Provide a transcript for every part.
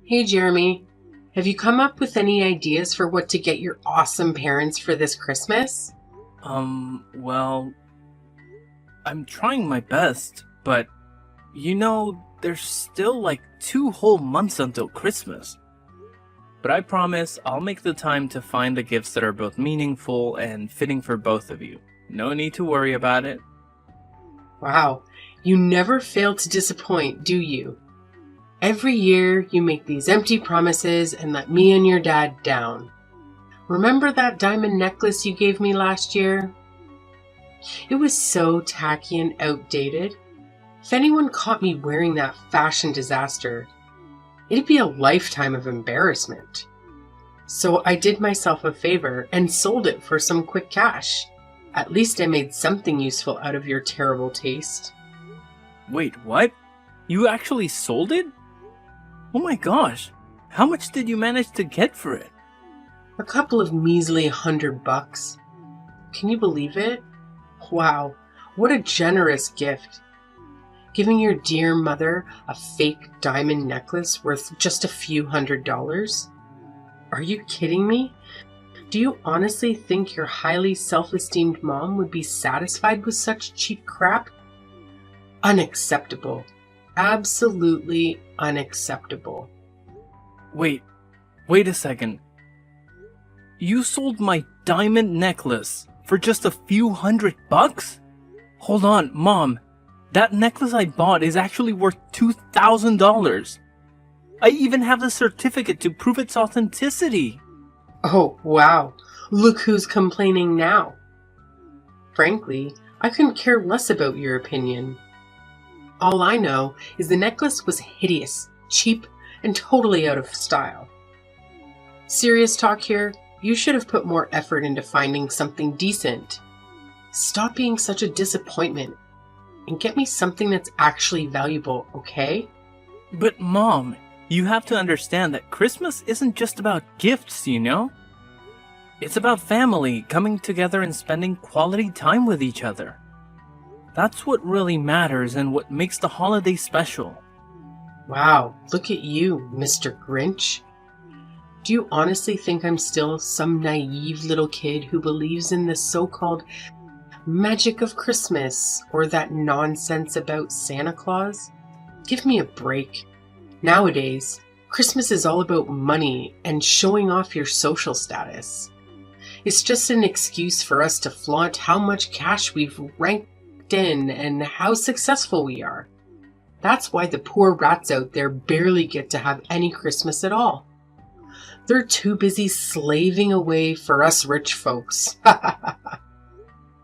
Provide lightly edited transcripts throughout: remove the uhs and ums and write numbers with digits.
Hey Jeremy, have you come up with any ideas for what to get your awesome parents for this Christmas? Well, I'm trying my best, but there's still like 2 whole months until Christmas. But I promise I'll make the time to find the gifts that are both meaningful and fitting for both of you. No need to worry about it. Wow, you never fail to disappoint, do you? Every year you make these empty promises and let me and your dad down. Remember that diamond necklace you gave me last year? It was so tacky and outdated. If anyone caught me wearing that fashion disaster, it'd be a lifetime of embarrassment. So I did myself a favor and sold it for some quick cash. At least I made something useful out of your terrible taste. Wait, what? You actually sold it? Oh my gosh, how much did you manage to get for it? A couple of measly $100. Can you believe it? Wow, what a generous gift. Giving your dear mother a fake diamond necklace worth just a few $100s? Are you kidding me? Do you honestly think your highly self-esteemed mom would be satisfied with such cheap crap? Unacceptable. Absolutely unacceptable. Wait a second. You sold my diamond necklace for just a few $100? Hold on, Mom. That necklace I bought is actually worth $2,000. I even have the certificate to prove its authenticity. Oh, wow. Look who's complaining now. Frankly, I couldn't care less about your opinion. All I know is the necklace was hideous, cheap, and totally out of style. Serious talk here, you should have put more effort into finding something decent. Stop being such a disappointment and get me something that's actually valuable, okay? But Mom, you have to understand that Christmas isn't just about gifts, you know? It's about family coming together and spending quality time with each other. That's what really matters and what makes the holiday special. Wow, look at you, Mr. Grinch. Do you honestly think I'm still some naive little kid who believes in the so-called magic of Christmas or that nonsense about Santa Claus? Give me a break. Nowadays, Christmas is all about money and showing off your social status. It's just an excuse for us to flaunt how much cash we've ranked in and how successful we are. That's why the poor rats out there barely get to have any Christmas at all. They're too busy slaving away for us rich folks.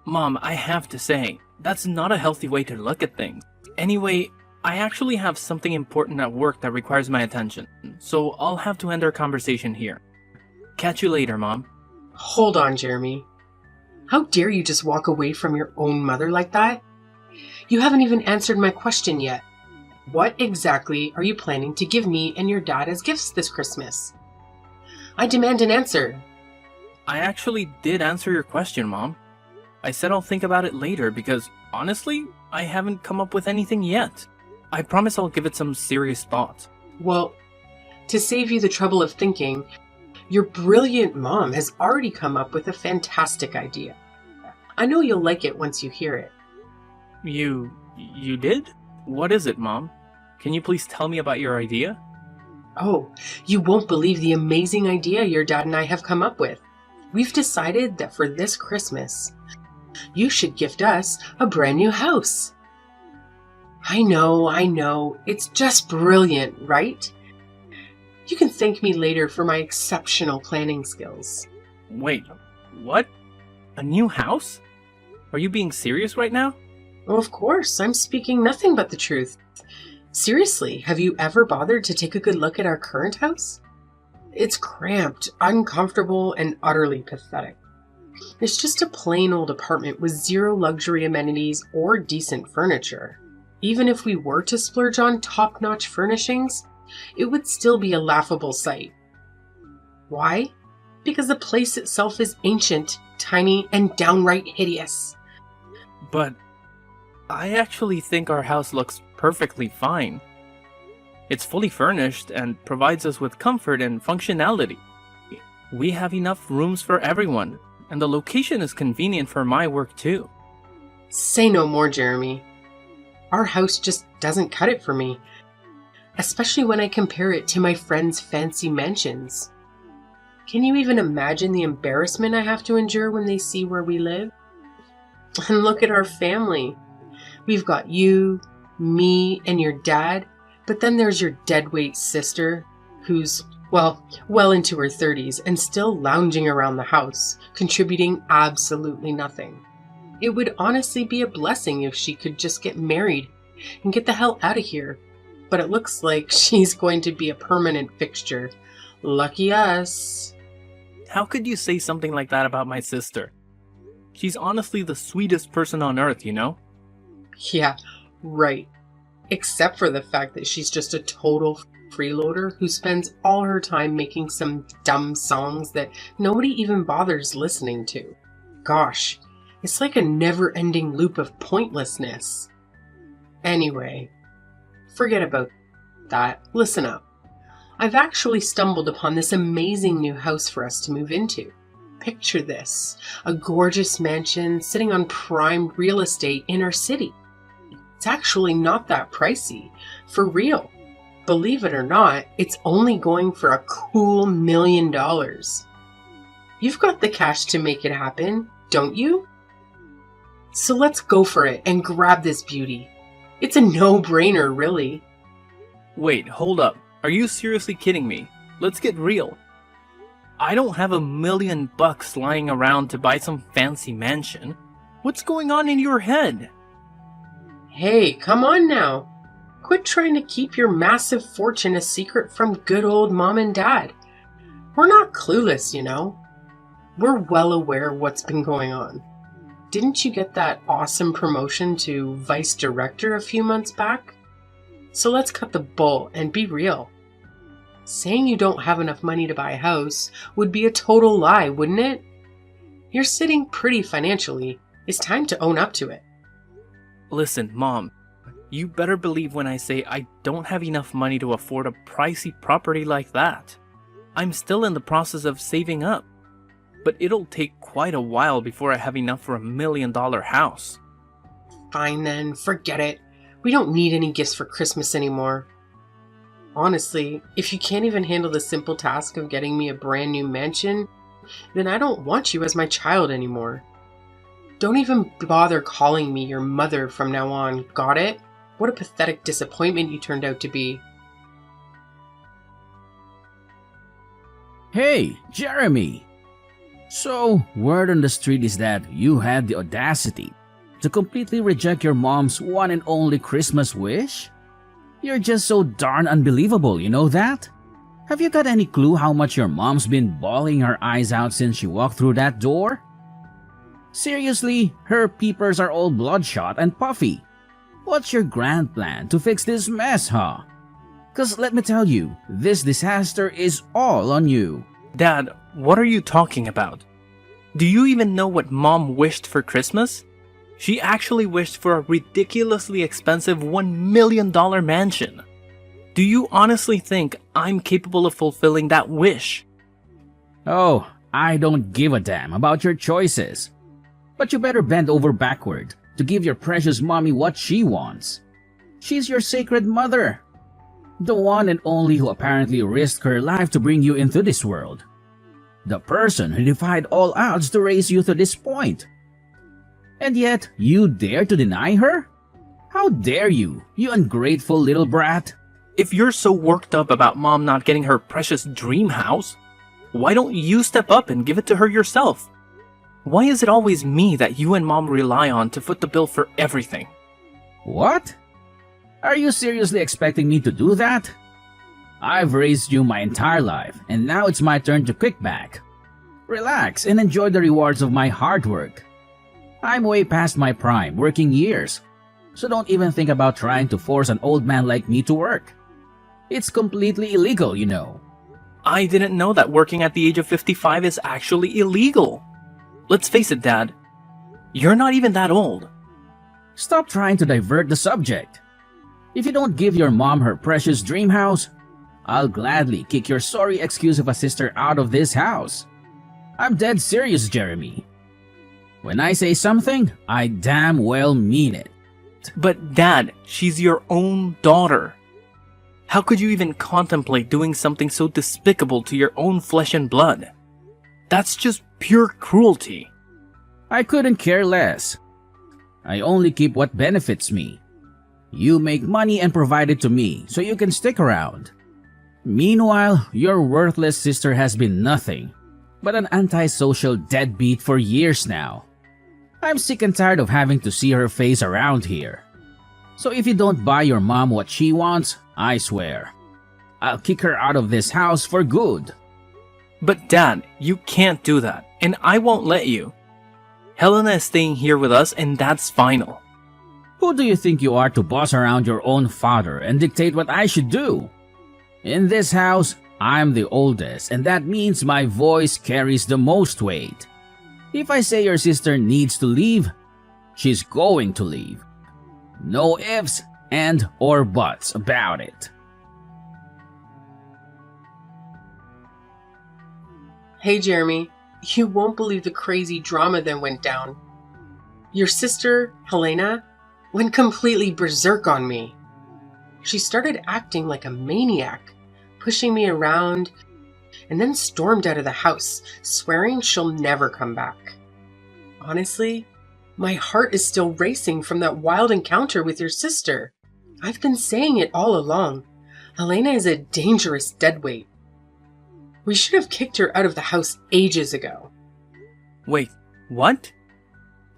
Mom, I have to say, that's not a healthy way to look at things. Anyway, I actually have something important at work that requires my attention, so I'll have to end our conversation here. Catch you later, Mom. Hold on, Jeremy. How dare you just walk away from your own mother like that? You haven't even answered my question yet. What exactly are you planning to give me and your dad as gifts this Christmas? I demand an answer. I actually did answer your question, Mom. I said I'll think about it later because, honestly, I haven't come up with anything yet. I promise I'll give it some serious thought. Well, to save you the trouble of thinking, your brilliant mom has already come up with a fantastic idea. I know you'll like it once you hear it. You did? What is it, Mom? Can you please tell me about your idea? Oh, you won't believe the amazing idea your dad and I have come up with. We've decided that for this Christmas, you should gift us a brand new house. I know. It's just brilliant, right? You can thank me later for my exceptional planning skills. Wait, what? A new house? Are you being serious right now? Oh, of course, I'm speaking nothing but the truth. Seriously, have you ever bothered to take a good look at our current house? It's cramped, uncomfortable, and utterly pathetic. It's just a plain old apartment with zero luxury amenities or decent furniture. Even if we were to splurge on top-notch furnishings, it would still be a laughable sight. Why? Because the place itself is ancient, tiny, and downright hideous. But I actually think our house looks perfectly fine. It's fully furnished and provides us with comfort and functionality. We have enough rooms for everyone, and the location is convenient for my work too. Say no more, Jeremy. Our house just doesn't cut it for me, especially when I compare it to my friends' fancy mansions. Can you even imagine the embarrassment I have to endure when they see where we live? And look at our family. We've got you, me, and your dad, but then there's your deadweight sister, who's, well into her 30s and still lounging around the house, contributing absolutely nothing. It would honestly be a blessing if she could just get married and get the hell out of here. But it looks like she's going to be a permanent fixture. Lucky us. How could you say something like that about my sister? She's honestly the sweetest person on earth, you know? Yeah, right. Except for the fact that she's just a total freeloader who spends all her time making some dumb songs that nobody even bothers listening to. Gosh, it's like a never-ending loop of pointlessness. Anyway, forget about that. Listen up. I've actually stumbled upon this amazing new house for us to move into. Picture this, a gorgeous mansion sitting on prime real estate in our city. It's actually not that pricey, for real. Believe it or not, it's only going for a cool $1 million. You've got the cash to make it happen, don't you? So let's go for it and grab this beauty. It's a no-brainer, really. Wait, hold up. Are you seriously kidding me? Let's get real. I don't have $1 million lying around to buy some fancy mansion. What's going on in your head? Hey, come on now. Quit trying to keep your massive fortune a secret from good old mom and dad. We're not clueless, you know. We're well aware of what's been going on. Didn't you get that awesome promotion to vice director a few months back? So let's cut the bull and be real. Saying you don't have enough money to buy a house would be a total lie, wouldn't it? You're sitting pretty financially. It's time to own up to it. Listen, Mom, you better believe when I say I don't have enough money to afford a pricey property like that. I'm still in the process of saving up, but it'll take quite a while before I have enough for $1 million house. Fine then, forget it. We don't need any gifts for Christmas anymore. Honestly, if you can't even handle the simple task of getting me a brand new mansion, then I don't want you as my child anymore. Don't even bother calling me your mother from now on, got it? What a pathetic disappointment you turned out to be. Hey, Jeremy! So, word on the street is that you had the audacity to completely reject your mom's one and only Christmas wish? You're just so darn unbelievable, you know that? Have you got any clue how much your mom's been bawling her eyes out since she walked through that door? Seriously, her peepers are all bloodshot and puffy. What's your grand plan to fix this mess, huh? 'Cause let me tell you, this disaster is all on you. Dad, what are you talking about? Do you even know what Mom wished for Christmas? She actually wished for a ridiculously expensive $1 million mansion. Do you honestly think I'm capable of fulfilling that wish? Oh, I don't give a damn about your choices. But you better bend over backward to give your precious mommy what she wants. She's your sacred mother. The one and only who apparently risked her life to bring you into this world. The person who defied all odds to raise you to this point. And yet, you dare to deny her? How dare you, you ungrateful little brat? If you're so worked up about Mom not getting her precious dream house, why don't you step up and give it to her yourself? Why is it always me that you and Mom rely on to foot the bill for everything? What? Are you seriously expecting me to do that? I've raised you my entire life, and now it's my turn to kick back. Relax and enjoy the rewards of my hard work. I'm way past my prime working years, so don't even think about trying to force an old man like me to work. It's completely illegal, you know. I didn't know that working at the age of 55 is actually illegal. Let's face it, Dad. You're not even that old. Stop trying to divert the subject. If you don't give your mom her precious dream house, I'll gladly kick your sorry excuse of a sister out of this house. I'm dead serious, Jeremy. When I say something, I damn well mean it. But Dad, she's your own daughter. How could you even contemplate doing something so despicable to your own flesh and blood? That's just pure cruelty. I couldn't care less. I only keep what benefits me. You make money and provide it to me so you can stick around. Meanwhile, your worthless sister has been nothing but an antisocial deadbeat for years now. I'm sick and tired of having to see her face around here. So if you don't buy your mom what she wants, I swear, I'll kick her out of this house for good. But Dad, you can't do that, and I won't let you. Helena is staying here with us, and that's final. Who do you think you are to boss around your own father and dictate what I should do? In this house, I'm the oldest, and that means my voice carries the most weight. If I say your sister needs to leave, she's going to leave. No ifs and or buts about it. Hey, Jeremy, you won't believe the crazy drama that went down. Your sister, Helena, went completely berserk on me. She started acting like a maniac, pushing me around, and then stormed out of the house, swearing she'll never come back. Honestly, my heart is still racing from that wild encounter with your sister. I've been saying it all along. Helena is a dangerous deadweight. We should have kicked her out of the house ages ago. Wait, what?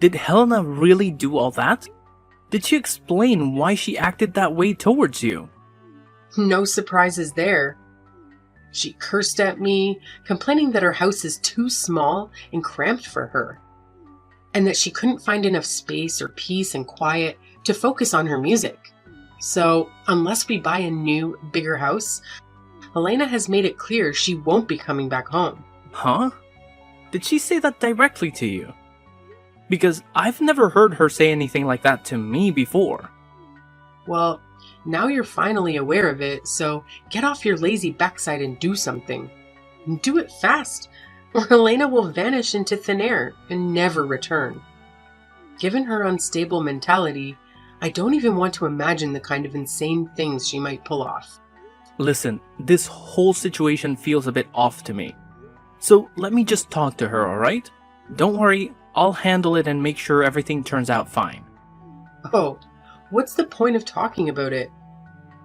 Did Helena really do all that? Did she explain why she acted that way towards you? No surprises there. She cursed at me, complaining that her house is too small and cramped for her, and that she couldn't find enough space or peace and quiet to focus on her music. So, unless we buy a new, bigger house, Helena has made it clear she won't be coming back home. Huh? Did she say that directly to you? Because I've never heard her say anything like that to me before. Well, now you're finally aware of it, so get off your lazy backside and do something. And do it fast, or Helena will vanish into thin air and never return. Given her unstable mentality, I don't even want to imagine the kind of insane things she might pull off. Listen, this whole situation feels a bit off to me. So let me just talk to her, alright? Don't worry, I'll handle it and make sure everything turns out fine. Oh, what's the point of talking about it?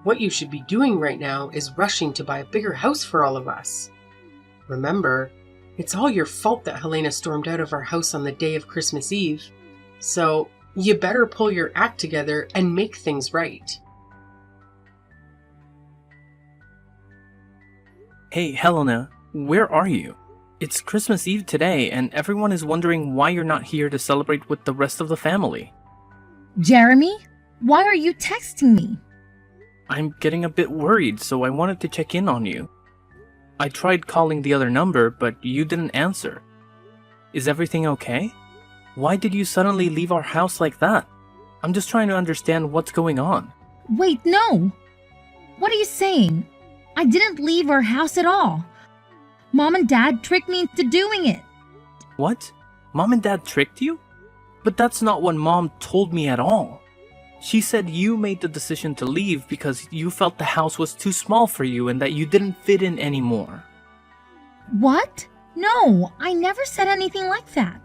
What you should be doing right now is rushing to buy a bigger house for all of us. Remember, it's all your fault that Helena stormed out of our house on the day of Christmas Eve. So, you better pull your act together and make things right. Hey, Helena, where are you? It's Christmas Eve today, and everyone is wondering why you're not here to celebrate with the rest of the family. Jeremy, why are you texting me? I'm getting a bit worried, so I wanted to check in on you. I tried calling the other number, but you didn't answer. Is everything okay? Why did you suddenly leave our house like that? I'm just trying to understand what's going on. Wait, no! What are you saying? I didn't leave our house at all. Mom and Dad tricked me into doing it. What? Mom and Dad tricked you? But that's not what Mom told me at all. She said you made the decision to leave because you felt the house was too small for you and that you didn't fit in anymore. What? No, I never said anything like that.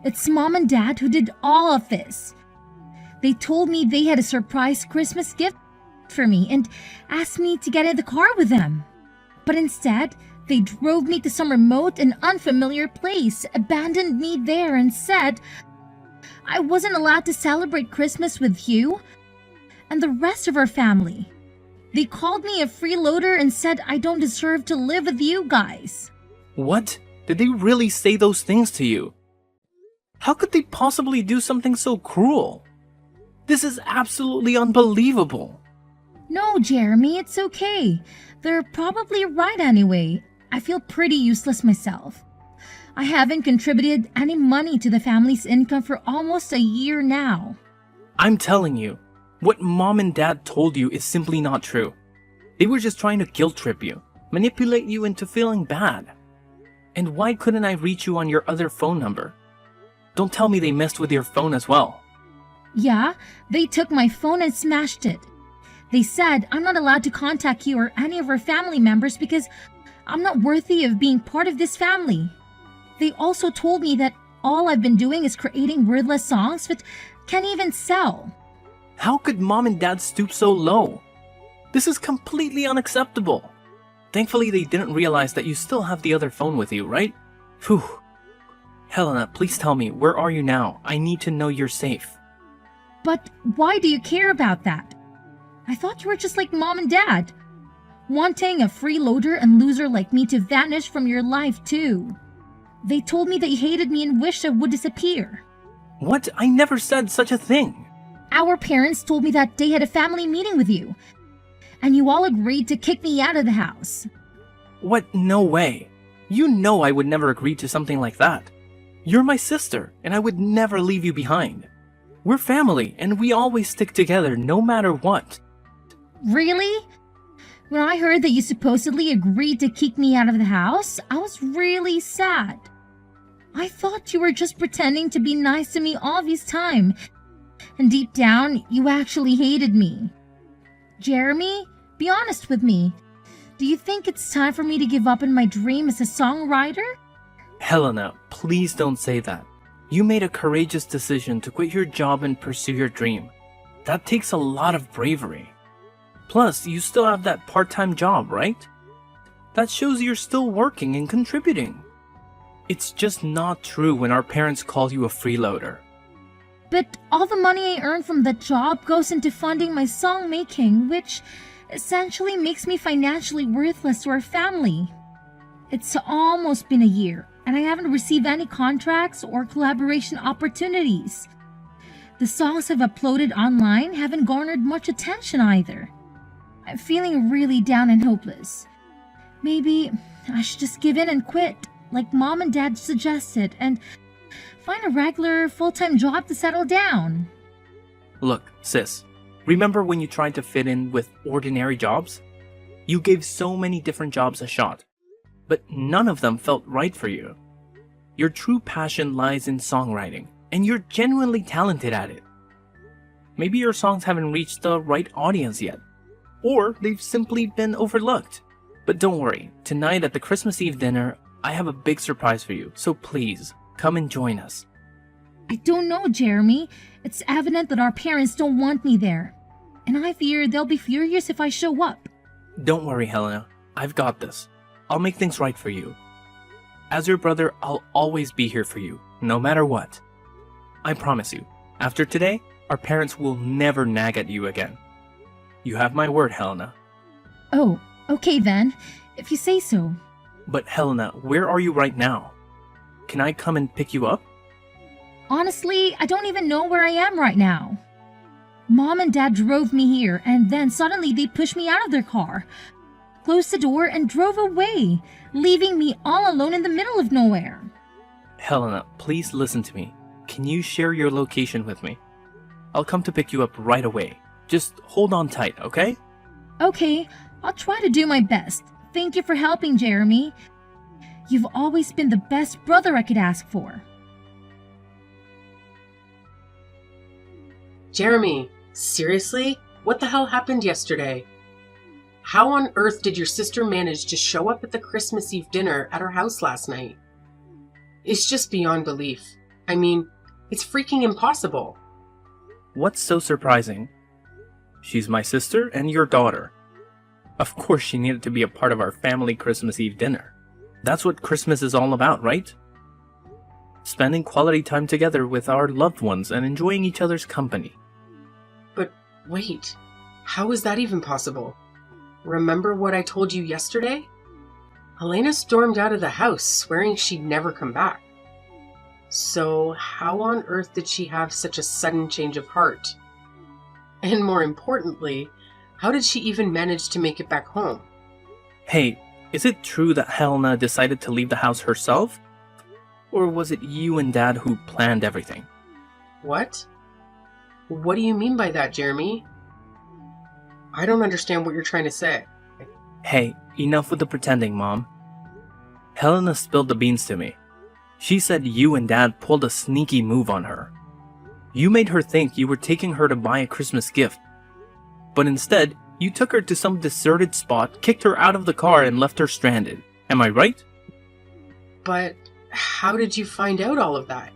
It's Mom and Dad who did all of this. They told me they had a surprise Christmas gift for me and asked me to get in the car with them. But instead, they drove me to some remote and unfamiliar place, abandoned me there, and said I wasn't allowed to celebrate Christmas with you and the rest of our family. They called me a freeloader and said I don't deserve to live with you guys. What? Did they really say those things to you? How could they possibly do something so cruel? This is absolutely unbelievable. No, Jeremy, it's okay. They're probably right anyway. I feel pretty useless myself. I haven't contributed any money to the family's income for almost a year now. I'm telling you, What mom and dad told you is simply not true. They were just trying to guilt trip you, manipulate you into feeling bad. And why couldn't I reach you on your other phone number? Don't tell me they messed with your phone as well. Yeah, they took my phone and smashed it. They said I'm not allowed to contact you or any of our family members because I'm not worthy of being part of this family. They also told me that all I've been doing is creating wordless songs that can't even sell. How could mom and dad stoop so low? This is completely unacceptable. Thankfully, they didn't realize that you still have the other phone with you, right? Phew. Helena, please tell me, where are you now? I need to know you're safe. But why do you care about that? I thought you were just like mom and dad, wanting a freeloader and loser like me to vanish from your life too. They told me that you hated me and wished I would disappear. What? I never said such a thing. Our parents told me that they had a family meeting with you, and you all agreed to kick me out of the house. What? No way. You know I would never agree to something like that. You're my sister, and I would never leave you behind. We're family, and we always stick together no matter what. Really? When I heard that you supposedly agreed to kick me out of the house, I was really sad. I thought you were just pretending to be nice to me all this time, and deep down, you actually hated me. Jeremy, be honest with me. Do you think it's time for me to give up on my dream as a songwriter? Helena, please don't say that. You made a courageous decision to quit your job and pursue your dream. That takes a lot of bravery. Plus, you still have that part-time job, right? That shows you're still working and contributing. It's just not true when our parents call you a freeloader. But all the money I earn from that job goes into funding my song making, which essentially makes me financially worthless to our family. It's almost been a year, and I haven't received any contracts or collaboration opportunities. The songs I've uploaded online haven't garnered much attention either. I'm feeling really down and hopeless. Maybe I should just give in and quit, like mom and dad suggested, and find a regular full-time job to settle down. Look, sis, remember when you tried to fit in with ordinary jobs? You gave so many different jobs a shot, but none of them felt right for you. Your true passion lies in songwriting, and you're genuinely talented at it. Maybe your songs haven't reached the right audience yet, or they've simply been overlooked. But don't worry, tonight at the Christmas Eve dinner, I have a big surprise for you, so please, come and join us. I don't know, Jeremy. It's evident that our parents don't want me there, and I fear they'll be furious if I show up. Don't worry, Helena. I've got this. I'll make things right for you. As your brother, I'll always be here for you, no matter what. I promise you, after today, our parents will never nag at you again. You have my word, Helena. Oh, okay then, if you say so. But Helena, where are you right now? Can I come and pick you up? Honestly, I don't even know where I am right now. Mom and Dad drove me here, and then suddenly they pushed me out of their car, closed the door, and drove away, leaving me all alone in the middle of nowhere. Helena, please listen to me. Can you share your location with me? I'll come to pick you up right away. Just hold on tight, okay? Okay, I'll try to do my best. Thank you for helping, Jeremy. You've always been the best brother I could ask for. Jeremy, seriously? What the hell happened yesterday? How on earth did your sister manage to show up at the Christmas Eve dinner at our house last night? It's just beyond belief. I mean, it's freaking impossible. What's so surprising? She's my sister and your daughter. Of course she needed to be a part of our family Christmas Eve dinner. That's what Christmas is all about, right? Spending quality time together with our loved ones and enjoying each other's company. But wait, how is that even possible? Remember what I told you yesterday? Helena stormed out of the house, swearing she'd never come back. So how on earth did she have such a sudden change of heart? And more importantly, how did she even manage to make it back home? Hey, is it true that Helena decided to leave the house herself? Or was it you and Dad who planned everything? What? What do you mean by that, Jeremy? I don't understand what you're trying to say. Hey, enough with the pretending, Mom. Helena spilled the beans to me. She said you and Dad pulled a sneaky move on her. You made her think you were taking her to buy a Christmas gift. But instead, you took her to some deserted spot, kicked her out of the car, and left her stranded. Am I right? But how did you find out all of that?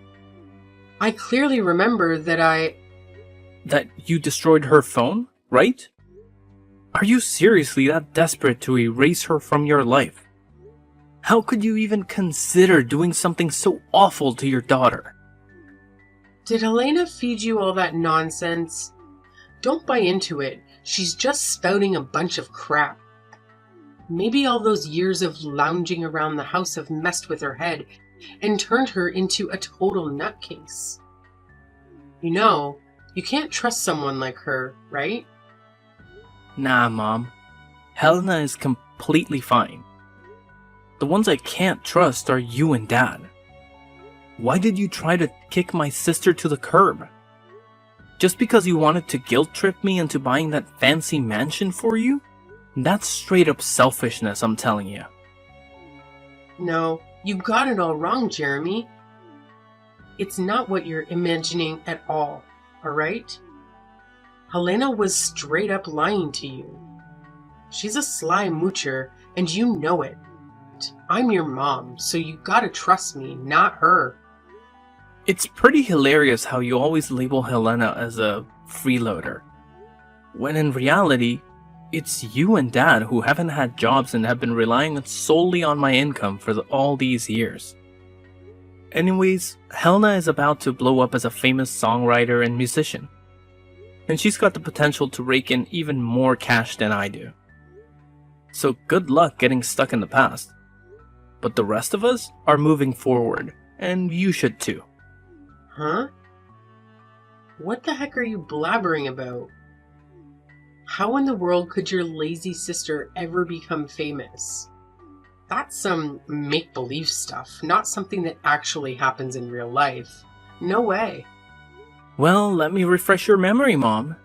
I clearly remember that That you destroyed her phone, right? Are you seriously that desperate to erase her from your life? How could you even consider doing something so awful to your daughter? Did Helena feed you all that nonsense? Don't buy into it. She's just spouting a bunch of crap. Maybe all those years of lounging around the house have messed with her head and turned her into a total nutcase. You know, you can't trust someone like her, right? Nah, Mom. Helena is completely fine. The ones I can't trust are you and Dad. Why did you try to kick my sister to the curb? Just because you wanted to guilt trip me into buying that fancy mansion for you? That's straight up selfishness, I'm telling you. No, you got it all wrong, Jeremy. It's not what you're imagining at all, alright? Helena was straight up lying to you. She's a sly moocher, and you know it. I'm your mom, so you gotta trust me, not her. It's pretty hilarious how you always label Helena as a freeloader, when in reality, it's you and Dad who haven't had jobs and have been relying solely on my income for all these years. Anyways, Helena is about to blow up as a famous songwriter and musician, and she's got the potential to rake in even more cash than I do. So good luck getting stuck in the past. But the rest of us are moving forward, and you should too. Huh? What the heck are you blabbering about? How in the world could your lazy sister ever become famous? That's some make-believe stuff, not something that actually happens in real life. No way. Well, let me refresh your memory, Mom.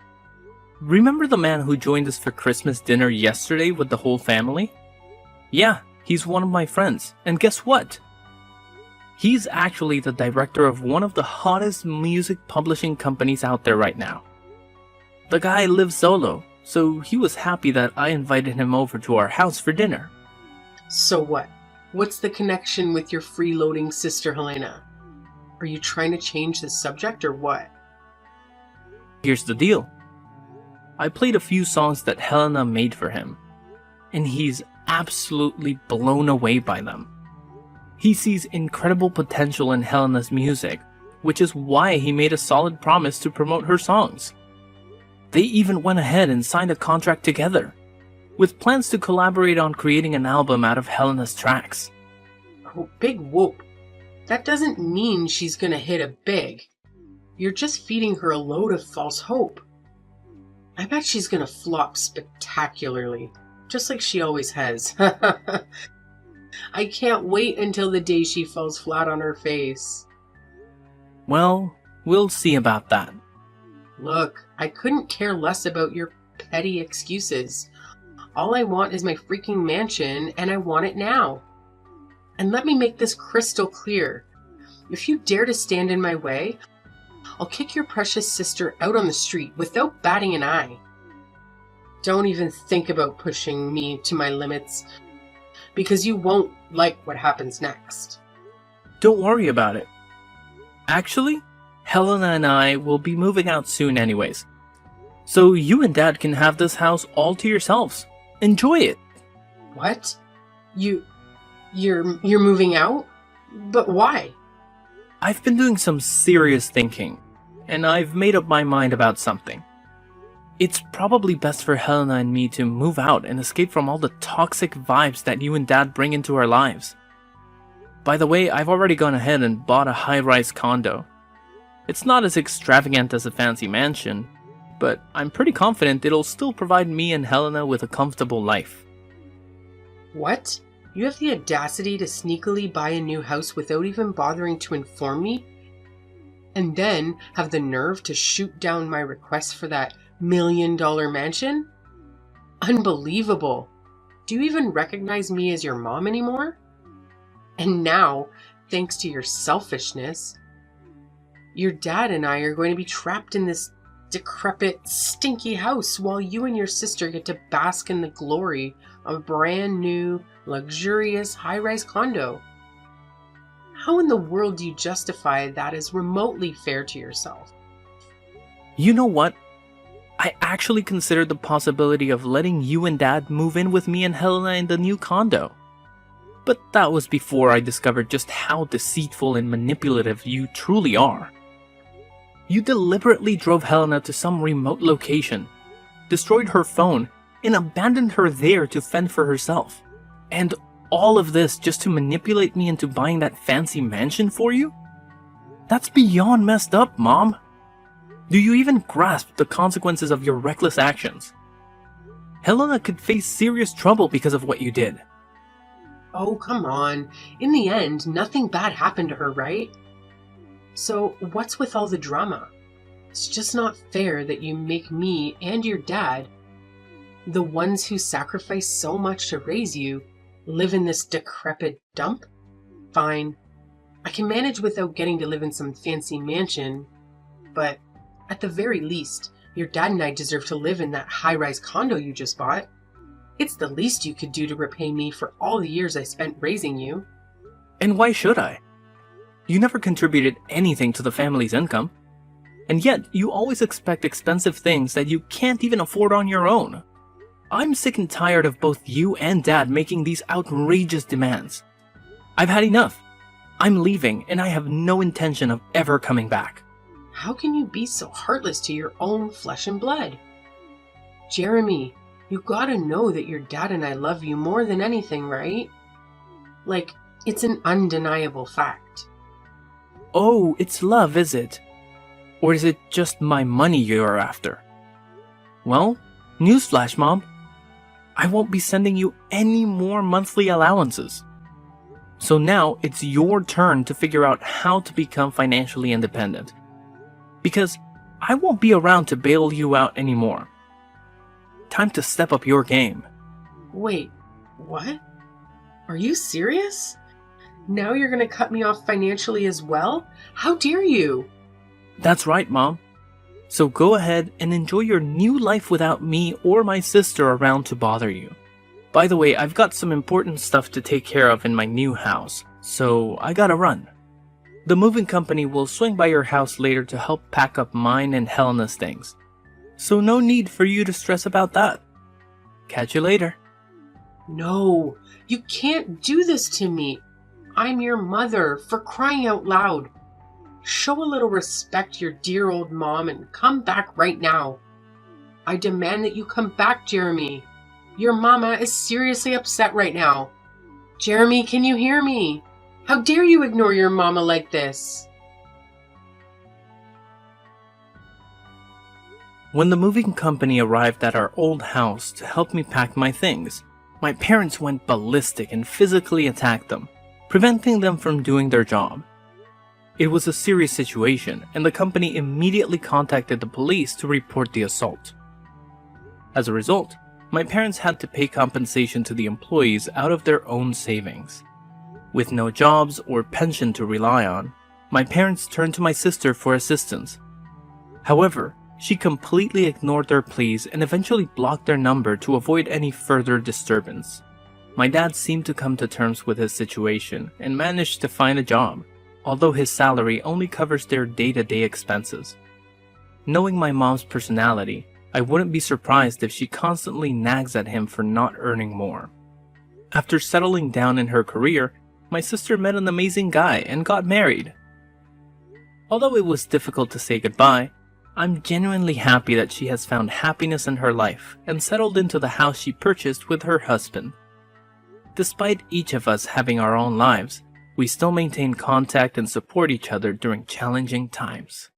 Remember the man who joined us for Christmas dinner yesterday with the whole family? Yeah, he's one of my friends, and guess what? He's actually the director of one of the hottest music publishing companies out there right now. The guy lives solo, so he was happy that I invited him over to our house for dinner. So what? What's the connection with your freeloading sister Helena? Are you trying to change the subject or what? Here's the deal. I played a few songs that Helena made for him, and he's absolutely blown away by them. He sees incredible potential in Helena's music, which is why he made a solid promise to promote her songs. They even went ahead and signed a contract together, with plans to collaborate on creating an album out of Helena's tracks. Oh, big whoop. That doesn't mean she's gonna hit it big. You're just feeding her a load of false hope. I bet she's gonna flop spectacularly, just like she always has. I can't wait until the day she falls flat on her face. Well, we'll see about that. Look, I couldn't care less about your petty excuses. All I want is my freaking mansion, and I want it now. And let me make this crystal clear. If you dare to stand in my way, I'll kick your precious sister out on the street without batting an eye. Don't even think about pushing me to my limits, because you won't like what happens next. Don't worry about it. Actually, Helena and I will be moving out soon anyways. So you and Dad can have this house all to yourselves. Enjoy it. What? You're moving out? But why? I've been doing some serious thinking, and I've made up my mind about something. It's probably best for Helena and me to move out and escape from all the toxic vibes that you and Dad bring into our lives. By the way, I've already gone ahead and bought a high-rise condo. It's not as extravagant as a fancy mansion, but I'm pretty confident it'll still provide me and Helena with a comfortable life. What? You have the audacity to sneakily buy a new house without even bothering to inform me? And then have the nerve to shoot down my request for that $1 million mansion? Unbelievable. Do you even recognize me as your mom anymore? And now, thanks to your selfishness, your dad and I are going to be trapped in this decrepit, stinky house while you and your sister get to bask in the glory of a brand new, luxurious high-rise condo. How in the world do you justify that as remotely fair to yourself? You know what? I actually considered the possibility of letting you and Dad move in with me and Helena in the new condo. But that was before I discovered just how deceitful and manipulative you truly are. You deliberately drove Helena to some remote location, destroyed her phone, and abandoned her there to fend for herself. And all of this just to manipulate me into buying that fancy mansion for you? That's beyond messed up, Mom. Do you even grasp the consequences of your reckless actions? Helena could face serious trouble because of what you did. Oh, come on. In the end, nothing bad happened to her, right? So what's with all the drama? It's just not fair that you make me and your dad, the ones who sacrificed so much to raise you, live in this decrepit dump? Fine. I can manage without getting to live in some fancy mansion, but at the very least, your dad and I deserve to live in that high-rise condo you just bought. It's the least you could do to repay me for all the years I spent raising you. And why should I? You never contributed anything to the family's income. And yet, you always expect expensive things that you can't even afford on your own. I'm sick and tired of both you and Dad making these outrageous demands. I've had enough. I'm leaving, and I have no intention of ever coming back. How can you be so heartless to your own flesh and blood? Jeremy, you gotta know that your dad and I love you more than anything, right? Like, it's an undeniable fact. Oh, it's love, is it? Or is it just my money you're after? Well, newsflash, Mom. I won't be sending you any more monthly allowances. So now it's your turn to figure out how to become financially independent. Because I won't be around to bail you out anymore. Time to step up your game. Wait, what? Are you serious? Now you're gonna cut me off financially as well? How dare you? That's right, Mom. So go ahead and enjoy your new life without me or my sister around to bother you. By the way, I've got some important stuff to take care of in my new house, so I gotta run. The moving company will swing by your house later to help pack up mine and Helena's things. So no need for you to stress about that. Catch you later. No, you can't do this to me. I'm your mother, for crying out loud. Show a little respect, your dear old mom, and come back right now. I demand that you come back, Jeremy. Your mama is seriously upset right now. Jeremy, can you hear me? How dare you ignore your mama like this? When the moving company arrived at our old house to help me pack my things, my parents went ballistic and physically attacked them, preventing them from doing their job. It was a serious situation, and the company immediately contacted the police to report the assault. As a result, my parents had to pay compensation to the employees out of their own savings. With no jobs or pension to rely on, my parents turned to my sister for assistance. However, she completely ignored their pleas and eventually blocked their number to avoid any further disturbance. My dad seemed to come to terms with his situation and managed to find a job, although his salary only covers their day-to-day expenses. Knowing my mom's personality, I wouldn't be surprised if she constantly nags at him for not earning more. After settling down in her career, my sister met an amazing guy and got married. Although it was difficult to say goodbye, I'm genuinely happy that she has found happiness in her life and settled into the house she purchased with her husband. Despite each of us having our own lives, we still maintain contact and support each other during challenging times.